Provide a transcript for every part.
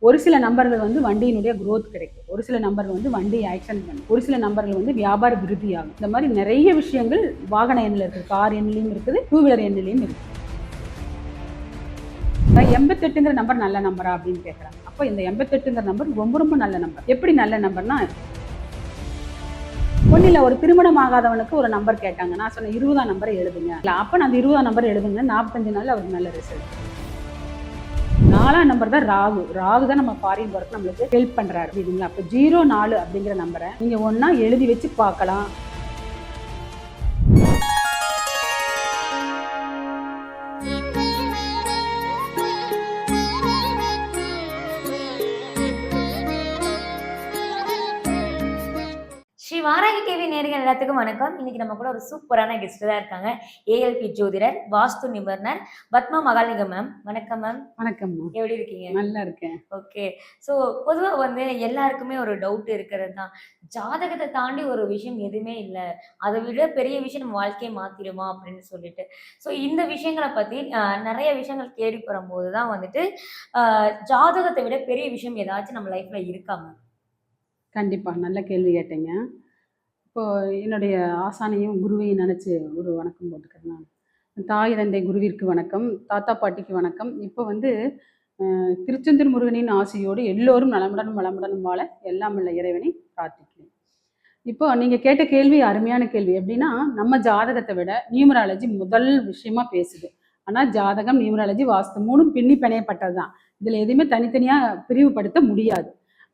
ஒரு சில நம்பர்கள் வந்து வண்டியினுடைய growth கிடைக்கும், ஒரு சில நம்பர்கள் வந்து வண்டி ஆக்ஷன் பண்ணும், ஒரு சில நம்பர்கள் வந்து வியாபார விருத்தி ஆகும். இந்த மாதிரி நிறைய விஷயங்கள் வாகன எண்ணில் இருக்குது, கார் எண்ணிலையும் இருக்குது, டூ வீலர் எண்ணிலையும் இருக்குது. 88ங்கிற நம்பர் நல்ல நம்பரா அப்படின்னு கேட்குறாங்க. அப்போ இந்த 88ங்கிற நம்பர் ரொம்ப ரொம்ப நல்ல நம்பர். எப்படி நல்ல நம்பர்னா, ஒன்றில் ஒரு திருமணம் ஆகாதவனுக்கு ஒரு நம்பர் கேட்டாங்க. நான் சொன்னேன் 20ஆம் நம்பரை எழுதுங்க. அப்போ நான் அந்த 20ஆம் நம்பர் எழுதுங்க, 45 நாள் அவருக்கு நல்ல ரிசல்ட். 4ஆம் நம்பர் தான் ராகு. ராகு தான் நம்ம ஃபாரின் ஒர்க் நம்மளுக்கு ஹெல்ப் பண்றாரு அப்படிங்களா. அப்போ 04 அப்படிங்கிற நம்பரை நீங்க ஒன்னா எழுதி வச்சு பார்க்கலாம். ஸ்ரீ வாராகி டிவி நேயர்கள் எல்லாத்துக்கும் வணக்கம். இன்னைக்கு நம்ம கூட ஒரு சூப்பரான கெஸ்ட் தான் இருக்காங்க. ஏஎல்பி ஜோதிடர், வாஸ்து நிபுணர் பத்மா மகாலிங்கம் மேம். வணக்கம் மேம். வணக்கம். எப்படி இருக்கீங்க? நல்லா இருக்கேன். ஓகே. ஸோ பொதுவாக வந்து எல்லாருக்குமே ஒரு டவுட் இருக்கிறது தான், ஜாதகத்தை தாண்டி ஒரு விஷயம் எதுவுமே இல்லை, அதை விட பெரிய விஷயம் நம்ம வாழ்க்கையை மாத்திடுமா அப்படின்னு சொல்லிட்டு. ஸோ இந்த விஷயங்களை பற்றி நிறைய விஷயங்கள் தேடி போகும்போது தான் வந்துட்டு ஜாதகத்தை விட பெரிய விஷயம் ஏதாச்சும் நம்ம லைஃப்ல இருக்காங்க? கண்டிப்பா நல்ல கேள்வி கேட்டீங்க. இப்போ என்னுடைய ஆசானையும் குருவையும் நினச்சி ஒரு வணக்கம் போட்டுக்கிறேன். நான் தாய் தந்தை குருவிற்கு வணக்கம், தாத்தா பாட்டிக்கு வணக்கம். இப்போ வந்து திருச்செந்தூர் முருகனின் ஆசையோடு எல்லோரும் நலமுடன் வளமுடன் வாழ எல்லாம் உள்ள இறைவனை பிரார்த்திக்கிறேன். இப்போ நீங்கள் கேட்ட கேள்வி அருமையான கேள்வி. எப்படின்னா, நம்ம ஜாதகத்தை விட நியூமராலஜி முதல் விஷயமா பேசுது. ஆனால் ஜாதகம், நியூமராலஜி, வாஸ்து மூணும் பின்னி பிணையப்பட்டது தான். இதில் எதுவுமே தனித்தனியாக பிரிவுபடுத்த முடியாது.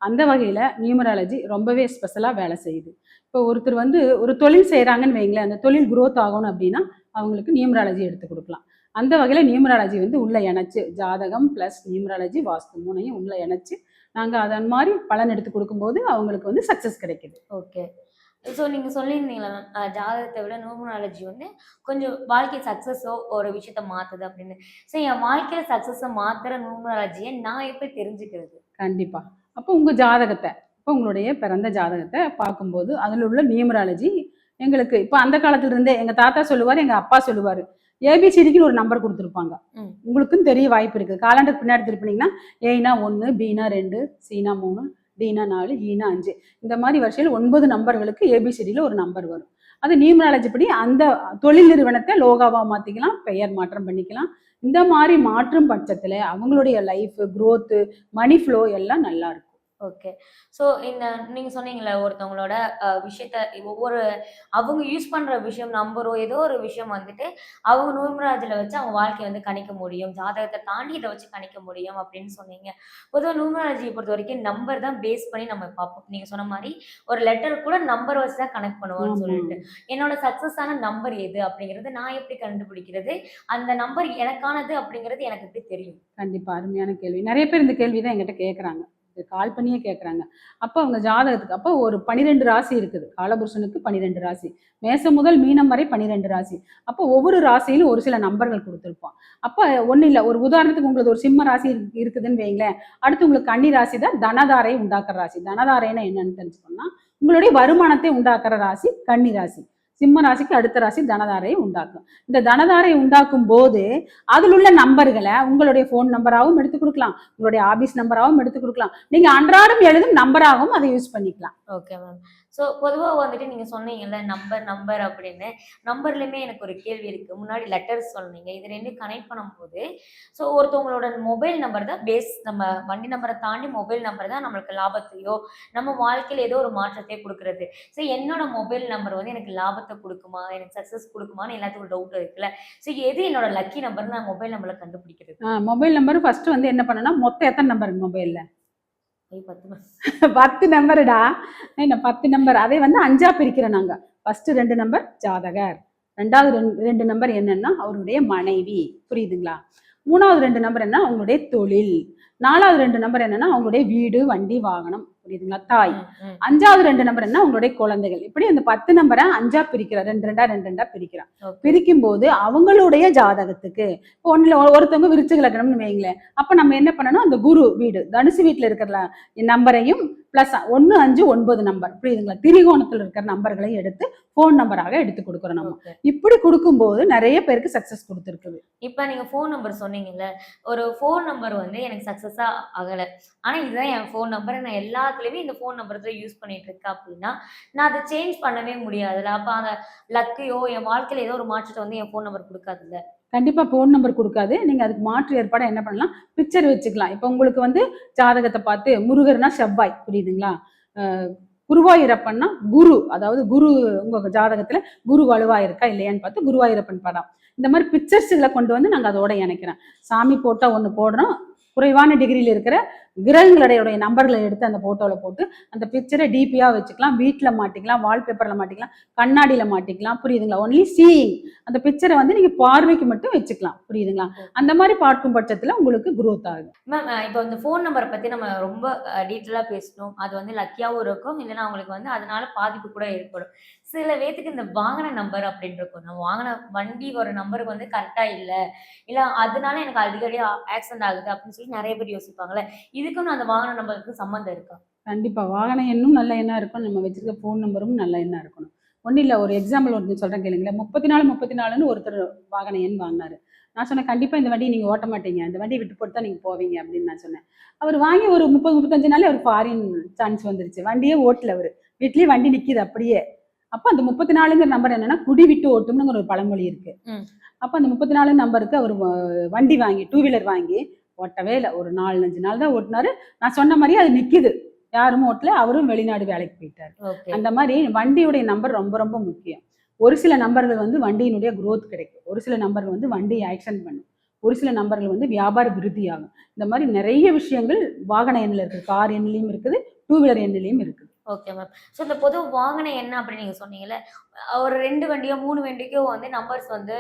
அந்த வகையில் நியூமராலஜி ரொம்பவே ஸ்பெஷலாக வேலை செய்யுது. இப்போ ஒருத்தர் வந்து ஒரு தொழில் செய்கிறாங்கன்னு வைங்களேன், அந்த தொழில் குரோத் ஆகணும் அப்படின்னா அவங்களுக்கு நியூமராலஜி எடுத்து கொடுக்கலாம். அந்த வகையில் நியூமராலஜி வந்து உள்ளே இணைச்சு, ஜாதகம் ப்ளஸ் நியூமராலஜி, வாஸ்து மூணையும் உள்ளே இணைச்சு நாங்கள் அதன் மாதிரி பலன் எடுத்து கொடுக்கும்போது அவங்களுக்கு வந்து சக்ஸஸ் கிடைக்குது. ஓகே. ஸோ நீங்கள் சொல்லியிருந்தீங்களா மேம், ஜாதகத்தை விட நியூமராலஜி வந்து கொஞ்சம் வாழ்க்கை சக்ஸஸோ ஒரு விஷயத்த மாற்றுது அப்படின்னு. ஸோ என் வாழ்க்கையில் சக்ஸஸை மாற்றுற நியூமராலஜியை நான் எப்படி தெரிஞ்சுக்கிறது? கண்டிப்பாக. அப்போ உங்கள் ஜாதகத்தை, இப்போ உங்களுடைய பிறந்த ஜாதகத்தை பார்க்கும்போது அதில் உள்ள நியூமராலஜி எங்களுக்கு இப்போ அந்த காலத்துலேருந்தே எங்கள் தாத்தா சொல்லுவார், எங்கள் அப்பா சொல்லுவார், ஏபிசிடிக்குன்னு ஒரு நம்பர் கொடுத்துருப்பாங்க. உங்களுக்கும் தெரிய வாய்ப்பு இருக்குது. காலண்டர் பின்னாடி திருப்பினீங்கன்னா ஏனா 1, பீனா 2, சீனா 3, டீனா 4, ஈனா 5, இந்த மாதிரி வரிசையில் 9 நம்பர்களுக்கு ஏபிசிடியில் ஒரு நம்பர் வரும். அது நியூமராலஜி படி அந்த தொழில் நிறுவனத்தை லோகாவாக மாற்றிக்கலாம், பெயர் மாற்றம் பண்ணிக்கலாம். இந்த மாதிரி மாற்றும் பட்சத்தில் அவங்களுடைய லைஃப் க்ரோத்து, மணி ஃப்ளோ எல்லாம் நல்லா இருக்கும். ஓகே. ஸோ இந்த நீங்கள் சொன்னீங்களே ஒருத்தவங்களோட விஷயத்த ஒவ்வொரு அவங்க யூஸ் பண்ணுற விஷயம் நம்பரோ ஏதோ ஒரு விஷயம் வந்துட்டு அவங்க நியூமராலஜியில் வச்சு அவங்க வாழ்க்கையை வந்து கணிக்க முடியும், ஜாதகத்தை தாண்டி இதை வச்சு கணிக்க முடியும் அப்படின்னு சொன்னீங்க. பொதுவாக நியூமராலஜியை பொறுத்த வரைக்கும் நம்பர் தான் பேஸ் பண்ணி நம்ம பார்ப்போம். நீங்கள் சொன்ன மாதிரி ஒரு லெட்டர் கூட நம்பர் வச்சு தான் கனெக்ட் பண்ணுவோம்னு சொல்லிட்டு, என்னோட சக்ஸஸான நம்பர் எது அப்படிங்கிறது நான் எப்படி கண்டுபிடிக்கிறது, அந்த நம்பர் எனக்கானது அப்படிங்கிறது எனக்கு எப்படி தெரியும்? கண்டிப்பாக அருமையான கேள்வி. நிறைய பேர் இந்த கேள்வி தான் எங்கிட்ட கேட்குறாங்க, கால் பண்ணியே கேட்குறாங்க. அப்போ அவங்க ஜாதகத்துக்கு அப்போ ஒரு 12 ராசி இருக்குது. காலபுருஷனுக்கு 12 ராசி, மேசம் முதல் மீனம் வரை 12 ராசி. அப்போ ஒவ்வொரு ராசியிலும் ஒரு சில நம்பர்கள் கொடுத்துருப்போம். அப்போ ஒன்றும் இல்லை, ஒரு உதாரணத்துக்கு உங்களுக்கு ஒரு சிம்ம ராசி இருக்குதுன்னு வைங்களேன், அடுத்து உங்களுக்கு கன்னி ராசி தான் தனதாரை உண்டாக்குற ராசி. தனதாரைன்னா என்னன்னு தெரிஞ்சுக்கணும்னா, உங்களுடைய வருமானத்தை உண்டாக்குற ராசி கன்னி ராசி. சிம்ம ராசிக்கு அடுத்த ராசி தனதாரையை உண்டாக்கும். இந்த தனதாரையை உண்டாக்கும் போது அதில் உள்ள நம்பர்களை உங்களுடைய ஃபோன் நம்பராகவும் எடுத்து கொடுக்கலாம், உங்களுடைய ஆபீஸ் நம்பராகவும் எடுத்து கொடுக்கலாம், நீங்க அன்றாடம் எழுதும் நம்பராகவும் அதை யூஸ் பண்ணிக்கலாம். Okay ma'am. ஸோ பொதுவாக வந்துட்டு நீங்கள் சொன்னீங்கல்ல நம்பர் அப்படின்னு, நம்பர்லையுமே எனக்கு ஒரு கேள்வி இருக்குது. முன்னாடி லெட்டர்ஸ் சொன்னீங்க, இது ரெண்டும் கனெக்ட் பண்ணும்போது ஸோ ஒருத்தவங்களோட மொபைல் நம்பர் தான் பேஸ். நம்ம வண்டி நம்பரை தாண்டி மொபைல் நம்பர் தான் நம்மளுக்கு லாபத்தையோ நம்ம வாழ்க்கையில் ஏதோ ஒரு மாற்றத்தையோ கொடுக்குறது. ஸோ என்னோட மொபைல் நம்பர் வந்து எனக்கு லாபத்தை கொடுக்குமா, எனக்கு சக்ஸஸ் கொடுக்குமான்னு எல்லாத்துக்கும் டவுட் இருக்குல்ல. ஸோ எது என்னோட லக்கி நம்பர்னு நான் மொபைல் நம்பரில் கண்டுபிடிக்கிறது? மொபைல் நம்பர் ஃபர்ஸ்ட் வந்து என்ன பண்ணணும்னா, மொத்தம் எத்தனை நம்பர் மொபைலில்? 10 நம்பருடா. என்ன 10 நம்பர்? அதை வந்து 5ஆ பிரிக்கிறோம் நாங்கள். ஃபர்ஸ்ட் 2 நம்பர் ஜாதகர், ரெண்டாவது 2 நம்பர் என்னன்னா அவருடைய மனைவி, புரியுதுங்களா? மூணாவது 2 நம்பர் என்ன, அவங்களுடைய தொழில். நாலாவது 2 நம்பர் என்னன்னா அவங்களுடைய வீடு, வண்டி, வாகனம், புரியுதுங்களா? தாய். ம், ம். 5வது 2 நம்பர் என்ன? உங்களுடைய குழந்தைகள். இப்படி அந்த 10 நம்பரை 5ஆ பிரிக்கிறான். 2 2 பிரிக்கிறான். ஓகே. பிரிக்கும்போது அவங்களுடைய ஜாதகத்துக்கு இப்போ ஒண்ணுல ஒருத்தவங்க விருச்சிக லக்னம்னு வைங்களேன். அப்ப நம்ம என்ன பண்ணணும்? அந்த குரு வீடு தனுசு வீட்டுல இருக்கிற நம்பரையும் பிளஸ் 1 5 9 நம்பர் புரியுதுங்களா? திரிகோணத்துல இருக்கிற நம்பர்களையும் எடுத்து போன் நம்பராக எடுத்து கொடுக்குறோம் நம்ம. ஓகே. இப்படி கொடுக்கும்போது நிறைய பேருக்கு சக்சஸ் கொடுத்துருக்குது. இப்ப நீங்க ஃபோன் நம்பர் சொன்னீங்கல்ல, ஒரு ஃபோன் நம்பர் வந்து எனக்கு சக்சஸா ஆகல. ஆனா இதுதான் என் ஃபோன் நம்பர். நான் எல்லாத்துலயுமே இந்த ஃபோன் நம்பர் தான் யூஸ் பண்ணிட்டு இருக்கேன் அப்படின்னா, நான் அத சேஞ்ச் பண்ணவே முடியாதுல்ல. அப்ப அந்த லக்கையோ, என் வாழ்க்கையில ஏதோ ஒரு மாற்றத்த வந்து என் ஃபோன் நம்பர் குடுக்காதுல்ல. கண்டிப்பா போன் நம்பர் கொடுக்காது. நீங்க அதுக்கு மாற்று ஏற்பாடா என்ன பண்ணலாம்? பிக்சர் வச்சுக்கலாம். இப்ப உங்களுக்கு வந்து ஜாதகத்தை பார்த்து முருகர்னா செவ்வாய் புரியுதுங்களா? குருவாயூரப்பன்னா குரு, அதாவது குரு உங்க ஜாதகத்துல குரு வலுவா இருக்கா இல்லையான்னு பார்த்து குருவாயூரப்பன் படம் இந்த மாதிரி பிக்சர்ஸ்களை கொண்டு வந்து நாங்க அதோட இணைக்கிறோம். சாமி போட்டா ஒண்ணு போடுறோம். குறைவான டிகிரியில் இருக்கிற கிரகங்களுடைய நம்பர்களை எடுத்து அந்த போட்டோல போட்டு அந்த பிக்சரை டிபியா வச்சுக்கலாம். வீட்டுல மாட்டிக்கலாம், வால்பேப்பர்ல மாட்டிக்கலாம், கண்ணாடியில மாட்டிக்கலாம். புரியுதுங்களா? ஒன்லி சீயிங் அந்த பிக்சரை வந்து நீங்க பார்வைக்கு மட்டும் வச்சுக்கலாம். புரியுதுங்களா? அந்த மாதிரி பார்க்கும் பட்சத்துல உங்களுக்கு குரோத் ஆகும். மேம் இப்போ இந்த ஃபோன் நம்பர பத்தி நம்ம ரொம்ப டீட்டெயிலா பேசினோம். அது வந்து லக்கியாவும் இருக்கும். இல்லன்னா அவங்களுக்கு வந்து அதனால பாதிப்பு கூட ஏற்படும். சில பேத்துக்கு இந்த வாகன நம்பர் அப்படின்னு இருக்கும். நம்ம வாங்குன வண்டி ஒரு நம்பருக்கு வந்து கரெக்ட்டா இல்ல. இல்ல அதனால எனக்கு அடிக்கடி ஆக்சிடென்ட் ஆகுது அப்படின்னு சொல்லி நெறைய பேர் யோசிப்பாங்கல்ல. இதுக்கும் அந்த வாகன நம்பருக்கும் சம்மந்தம் இருக்கா? கண்டிப்பா வாகன எண்ணும் நல்ல எண்ணா இருக்கும். நம்ம வச்சிருக்க போன் நம்பரும் நல்ல எண்ணா இருக்கணும். ஒன்றும் இல்லை, ஒரு எக்ஸாம்பிள் ஒன்று சொல்றேன் கேளுங்களேன். 34 ஒருத்தர் வாகன எண் வாங்கினாரு. நான் சொன்னேன் கண்டிப்பா இந்த வண்டியை நீங்க ஓட்ட மாட்டீங்க, இந்த வண்டியை விட்டு போட்டு தான் நீங்க போவீங்க அப்படின்னு நான் சொன்னேன். அவர் வாங்கி ஒரு 30 35 நாள் அவருக்கு ஃபாரின் சான்ஸ் வந்துருச்சு. வண்டியே ஓட்டல அவரு. வீட்லயே வண்டி நிக்குது அப்படியே. அப்ப அந்த 34ங்கிற நம்பர் என்னன்னா குடி விட்டு ஓட்டும்னு ஒரு பழமொழி இருக்கு. அப்ப அந்த 34 நம்பருக்கு அவர் வண்டி வாங்கி 2 வீலர் வாங்கி ஓட்டவே இல்லை. ஒரு 4 5 நாள் தான் ஓட்டினாரு. நான் சொன்ன மாதிரியே அது நிக்குது. யாரும் ஓட்டல. அவரும் வெளிநாடு வேலைக்கு போயிட்டாரு. அந்த மாதிரி வண்டியுடைய நம்பர் ரொம்ப ரொம்ப முக்கியம். ஒரு சில நம்பர்கள் வந்து வண்டியினுடைய growth கிடைக்கும். ஒரு சில நம்பர்கள் வந்து வண்டியை ஆக்ஷன் பண்ணும். ஒரு சில நம்பர்கள் வந்து வியாபார விருத்தி ஆகும். இந்த மாதிரி நிறைய விஷயங்கள் வாகன எண்ணில் இருக்குது. கார் எண்ணிலையும் இருக்குது, 2 வீலர் எண்ணிலையும் இருக்குது. Okay ma'am. ஸோ இந்த பொது வாகன என்ன அப்படின்னு நீங்க சொன்னீங்கல்ல. ஒரு 2 வண்டியோ, 3 வண்டிக்கோ வந்து நம்பர்ஸ் வந்து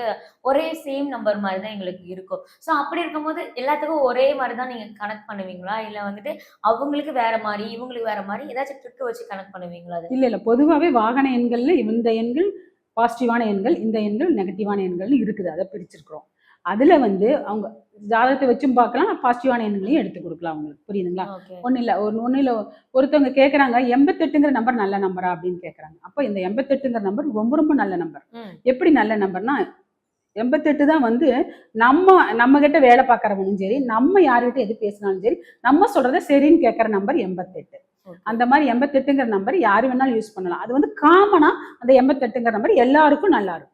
ஒரே சேம் நம்பர் மாரி தான் எங்களுக்கு இருக்கும். ஸோ அப்படி இருக்கும்போது எல்லாத்துக்கும் ஒரே மாரி தான் நீங்க கனெக்ட் பண்ணுவீங்களா? இல்ல வந்துட்டு அவங்களுக்கு வேற மாரி, இவங்களுக்கு வேற மாரி ஏதாச்சும் ட்ரிக் வச்சு கனெக்ட் பண்ணுவீங்களா அத? இல்ல பொதுவாவே வாகன எண்கள்ல இந்த எண்கள் பாசிட்டிவான எண்கள், இந்த எண்கள் நெகட்டிவான எண்கள்னு இருக்குது. அதை பிரிச்சிருக்கிறோம். அதுல வந்து அவங்க ஜாதகத்தை வச்சும் பார்க்கலாம், பாசிட்டிவான எண்களையும் எடுத்து கொடுக்கலாம் அவங்களுக்கு. புரியுதுங்களா? ஓகே. ஒன்றும் இல்லை, ஒருத்தவங்க கேட்குறாங்க 88ங்கிற நம்பர் நல்ல நம்பரா அப்படின்னு கேட்குறாங்க. அப்போ இந்த 88ங்கிற நம்பர் ரொம்ப ரொம்ப நல்ல நம்பர். எப்படி நல்ல நம்பர்னா 88 தான் வந்து நம்ம கிட்ட வேலை பார்க்குறவனும் சரி, நம்ம யார்கிட்ட எது பேசினாலும் சரி, நம்ம சொல்றத சரின்னு கேட்குற நம்பர் 88. அந்த மாதிரி 88ங்கிற நம்பர் யாரு வேணாலும் யூஸ் பண்ணலாம். அது வந்து காமனா அந்த 88ங்கிற நம்பர் எல்லாருக்கும் நல்லா இருக்கும்.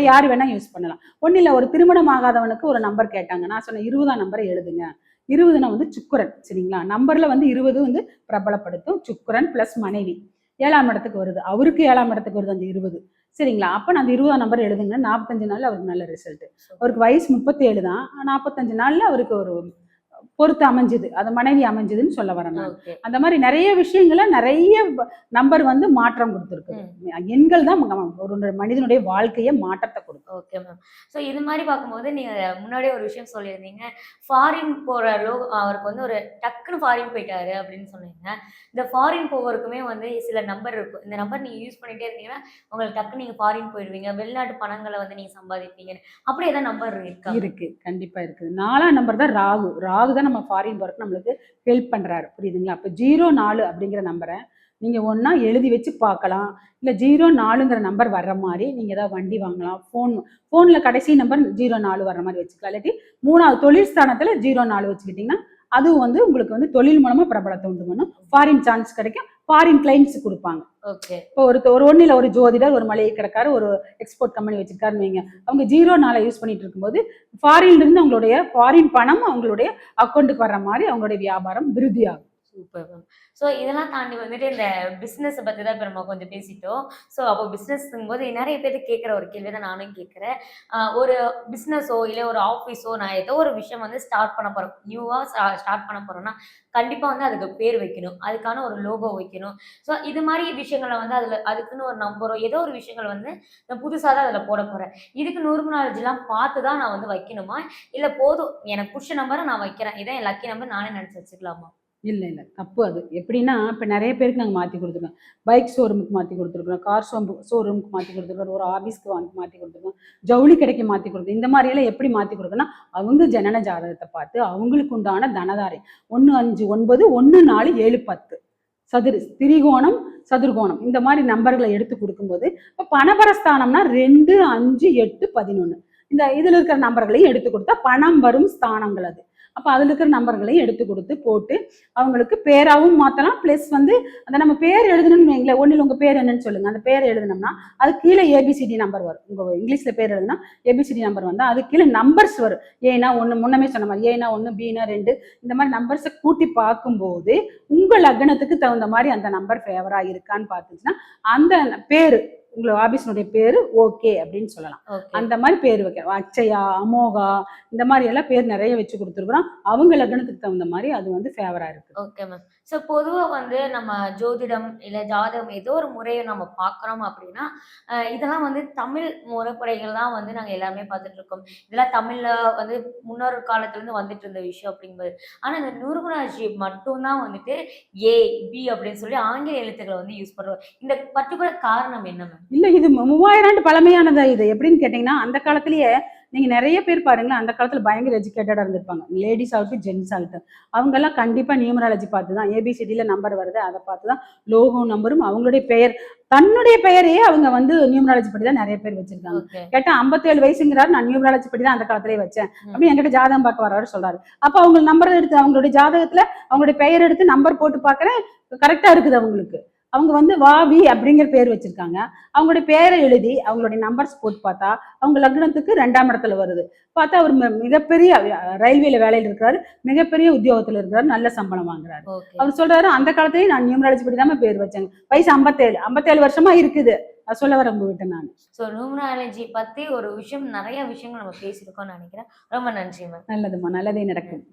யாரு வேணா யூஸ் பண்ணலாம். ஒன்னும் இல்ல, ஒரு திருமணம் ஆகாதவனுக்கு ஒரு நம்பர் கேட்டாங்க. நான் சொன்னேன் 20ஆம் நம்பரை எழுதுங்க. 20னா வந்து சுக்கிரன். சரிங்களா? நம்பர்ல வந்து 20 வந்து பிரபலப்படுத்தும். சுக்கிரன் பிளஸ் மனைவி 7ஆம் இடத்துக்கு வருது. அவருக்கு 7ஆம் இடத்துக்கு வருது அந்த 20. சரிங்களா? அப்ப நான் அந்த 20ஆம் நம்பர் எழுதுங்க. 45 நாள்ல அவருக்கு நல்ல ரிசல்ட். அவருக்கு வயசு 37 தான். 45 நாள்ல அவருக்கு ஒரு பொறுத்து அமைஞ்சது. அது மனைவி அமைஞ்சதுன்னு சொல்ல வரேன் நான். அந்த மாதிரி நிறைய விஷயங்கள நிறைய நம்பர் வந்து மாற்றம் கொடுத்துருக்கு. எண்கள் தான் ஒரு மனிதனுடைய வாழ்க்கையை மாற்றத்தை கொடுக்கும். Okay ma'am. ஸோ இது மாதிரி பார்க்கும்போது நீங்க முன்னாடியே ஒரு விஷயம் சொல்லியிருந்தீங்க. ஃபாரின் போற அவருக்கு வந்து ஒரு டக்குன்னு ஃபாரின் போயிட்டாரு அப்படின்னு சொன்னீங்க. இந்த ஃபாரின் போவருக்குமே வந்து சில நம்பர் இருக்கும். இந்த நம்பர் நீங்க யூஸ் பண்ணிட்டே இருந்தீங்கன்னா உங்களுக்கு டக்குன்னு நீங்க ஃபாரின் போயிடுவீங்க. வெளிநாட்டு பணங்களை வந்து நீங்க சம்பாதிப்பீங்க. அப்படி ஏதாவது நம்பர் இருக்கா? இருக்கு, கண்டிப்பா இருக்குது. 4ஆம் நம்பர் தான் ராகு. ராகு தான் நம்ம ஃபாரின் போறதுக்கு நம்மளுக்கு ஹெல்ப் பண்றாரு. புரியுதுங்களா? அப்ப 04 அப்படிங்கிற நம்பரை நீங்க ஒன்னா எழுதி வச்சு பார்க்கலாம். இல்ல 04ங்கிற நம்பர் வர்ற மாதிரி நீங்க ஏதாவது வண்டி வாங்கலாம். போன்ல கடைசி நம்பர் 04 வர்ற மாதிரி வச்சுக்கலாம். இல்லாட்டி 3வது தொழில் ஸ்தானத்துல 04 வச்சுக்கிட்டீங்கன்னா அதுவும் வந்து உங்களுக்கு வந்து தொழில் மூலமா பிரபலத்தை உண்டு பண்ணும். ஃபாரின் சான்ஸ் கிடைக்கும். ஃபாரின் கிளைண்ட்ஸ் கொடுப்பாங்க. இப்போ ஒன்னில ஒரு ஜோதிடர், ஒரு மளிகை கடைக்காரர், ஒரு எக்ஸ்போர்ட் கம்பெனி வச்சிருக்காருன்னு வைங்க. அவங்க 04 யூஸ் பண்ணிட்டு இருக்கும்போது ஃபாரின்ல இருந்து அவங்களுடைய ஃபாரின் பணம் அவங்களுடைய அக்கௌண்ட்டுக்கு வர்ற மாதிரி அவங்களுடைய வியாபாரம் விருத்தியாகும். Super ma'am. ஸோ இதெல்லாம் தாண்டி வந்துட்டு இந்த பிஸ்னஸ் பத்தி தான் இப்போ நம்ம கொஞ்சம் பேசிட்டோம். ஸோ அப்போ பிஸ்னஸ்ங்கும்போது நிறைய பேர் கேட்குற ஒரு கேள்வி தான் நானும் கேட்குறேன். ஒரு பிஸ்னஸோ இல்லை ஒரு ஆஃபீஸோ நான் ஏதோ ஒரு விஷயம் வந்து ஸ்டார்ட் பண்ண போகிறோம், நியூவாக ஸ்டார்ட் பண்ண போகிறோம்னா கண்டிப்பாக வந்து அதுக்கு பேர் வைக்கணும், அதுக்கான ஒரு லோகோ வைக்கணும். ஸோ இது மாதிரி விஷயங்களை வந்து அதுக்குன்னு ஒரு நம்பரோ ஏதோ ஒரு விஷயங்கள் வந்து நான் புதுசாக தான் அதில் போட போகிறேன். இதுக்கு நியூமராலஜிலாம் பார்த்து தான் நான் வந்து வைக்கணுமா? இல்லை போதும் எனக்கு பிடிச்ச நம்பரை நான் வைக்கிறேன், இதான் என் லக்கி நம்பர் நானே நினச்சி வச்சுக்கலாமா? இல்ல, இல்ல. தப்பு அது. எப்படின்னா, இப்ப நெறைய பேருக்கு நாங்க மாத்தி குடுத்துருக்கோம். பைக் ஷோரூமுக்கு மாத்தி குடுத்துருக்கிறோம். கார் ஷோரூமுக்கு மாத்தி குடுத்துருக்கிறோம். ஒரு ஆஃபீஸ்க்கு மாத்தி குடுத்துருக்கோம். ஜவுளி கடைக்கு மாத்தி குடுத்தோம். இந்த மாரியெல்லாம் எப்படி மாத்தி குடுக்கோம்னா, அவங்க ஜனன ஜாதகத்த பார்த்து, அவங்களுக்கு உண்டான தனதாரை 1, 5, 9, 1, 4, 7, 10 திரிகோணம், சதுர்கோணம் இந்த மாரி நம்பர்கள எடுத்து குடுக்கும்போது, இப்ப பணபரஸ்தானம்னா 2, 5, 8, 11 இதுல இருக்கிற நம்பர்களையும் எடுத்து குடுத்தா பணம் வரும் ஸ்தானங்கள் அது. அப்ப அதுல இருக்கிற நம்பர்களையும் எடுத்து குடுத்து போட்டு அவங்களுக்கு பேராவும் மாத்தலாம். பிளஸ் வந்து அந்த நம்ம பேர் எழுதணும்னு வைங்களேன், ஒண்ணுல உங்க பேர் என்னன்னு சொல்லுங்க. அந்த பேர் எழுதணும்னா அது கீழே ஏபிசிடி நம்பர் வரும். உங்க இங்கிலீஷ்ல பேர் எழுதுனா ஏபிசிடி நம்பர் வந்தா அது கீழே நம்பர்ஸ் வரும். ஏனா 1 முன்னமே சொன்ன மாதிரி ஏனா 1 பீனா 2 இந்த மாதிரி நம்பர்ஸை கூட்டி பார்க்கும்போது உங்க லக்னத்துக்கு தகுந்த மாதிரி அந்த நம்பர் ஃபேவரா இருக்கான்னு பார்த்துச்சுன்னா அந்த பேரு உங்களோட ஆபீஸ்னுடைய பேரு ஓகே அப்படின்னு சொல்லலாம். ஓகே. அந்த மாதிரி பேர் வைக்கிறோம். அச்சயா, அமோகா இந்த மாதிரி எல்லாம் பேர் நிறைய வச்சு கொடுத்துருக்குறோம். அவங்க லக்னத்துக்கு தகுந்த மாதிரி அது வந்து ஃபேவரா இருக்கு. Okay ma'am. ஸோ பொதுவா வந்து நம்ம ஜோதிடம், இல்ல ஜாதகம் ஏதோ ஒரு முறைய நம்ம பார்க்குறோம் அப்படின்னா, இதெல்லாம் வந்து தமிழ் முறைப்படைகள் தான் வந்து நாங்க எல்லாமே பார்த்துட்டு இருக்கோம். இதெல்லாம் தமிழ்ல வந்து முன்னொரு காலத்துலருந்து வந்துட்டு இருந்த விஷயம் அப்படிங்கும்போது. ஆனா இந்த நியூமராலஜி மட்டும் தான் வந்துட்டு ஏ, பி அப்படின்னு சொல்லி ஆங்கில எழுத்துக்கள வந்து யூஸ் பண்றோம். இந்த பர்ட்டிகுலர் காரணம் என்ன மேம்? இல்ல இது 3000 ஆண்டு பழமையானதா இது. எப்படின்னு கேட்டீங்கன்னா, அந்த காலத்திலேயே நீங்க நிறைய பேர் பாருங்களேன், அந்த காலத்துல பயங்கர எஜுகேட்டடா இருந்திருப்பாங்க. லேடீஸ் ஆகட்டும், ஜென்ட்ஸ் ஆகட்டும். அவங்கெல்லாம் கண்டிப்பா நியூமராலஜி பார்த்து தான் ஏபிசிடில நம்பர் வருது. அதை பார்த்து தான் லோகோ நம்பரும் அவங்களுடைய பெயர் தன்னுடைய பெயரையே அவங்க வந்து நியூமராலஜி படி தான் நிறைய பேர் வச்சிருக்காங்க. ஓகே. கேட்டா 57 வயசுங்கிறாரு, நான் நியூமராலஜி படி தான் அந்த காலத்திலேயே வச்சேன் அப்படின்னு என்கிட்ட ஜாதகம் பார்க்க வர்றாரு சொல்றாரு. அப்ப அவங்க நம்பர் எடுத்து அவங்களுடைய ஜாதகத்துல அவங்களுடைய பெயர் எடுத்து நம்பர் போட்டு பார்க்கறேன், கரெக்டா இருக்குது அவங்களுக்கு. அவங்க வந்து வாவி அப்படிங்கிற பேர் வச்சிருக்காங்க. அவங்களுடைய பேரை எழுதி அவங்களுடைய நம்பர்ஸ் போட்டு பார்த்தா அவங்க லக்னத்துக்கு 2ஆம் இடத்துல வருது. பார்த்தா அவர் மிகப்பெரிய ரயில்வேல வேலையில் இருக்கிறாரு, மிகப்பெரிய உத்தியோகத்துல இருக்கிறாரு, நல்ல சம்பளம் வாங்குறாரு. ஓகே. அவர் சொல்றாரு அந்த காலத்திலேயே நான் நியூமராலஜி படி தான் பேர் வச்சேங்க. வயசு 57 வருஷமா இருக்குது. அது சொல்ல வர உங்ககிட்ட நான். ஸோ நியூமராலஜி பத்தி ஒரு விஷயம், நிறைய விஷயங்கள் நம்ம பேசியிருக்கோம்னு நினைக்கிறேன். ரொம்ப நன்றி மேம். நல்லதுமா, நல்லதே நடக்கும்.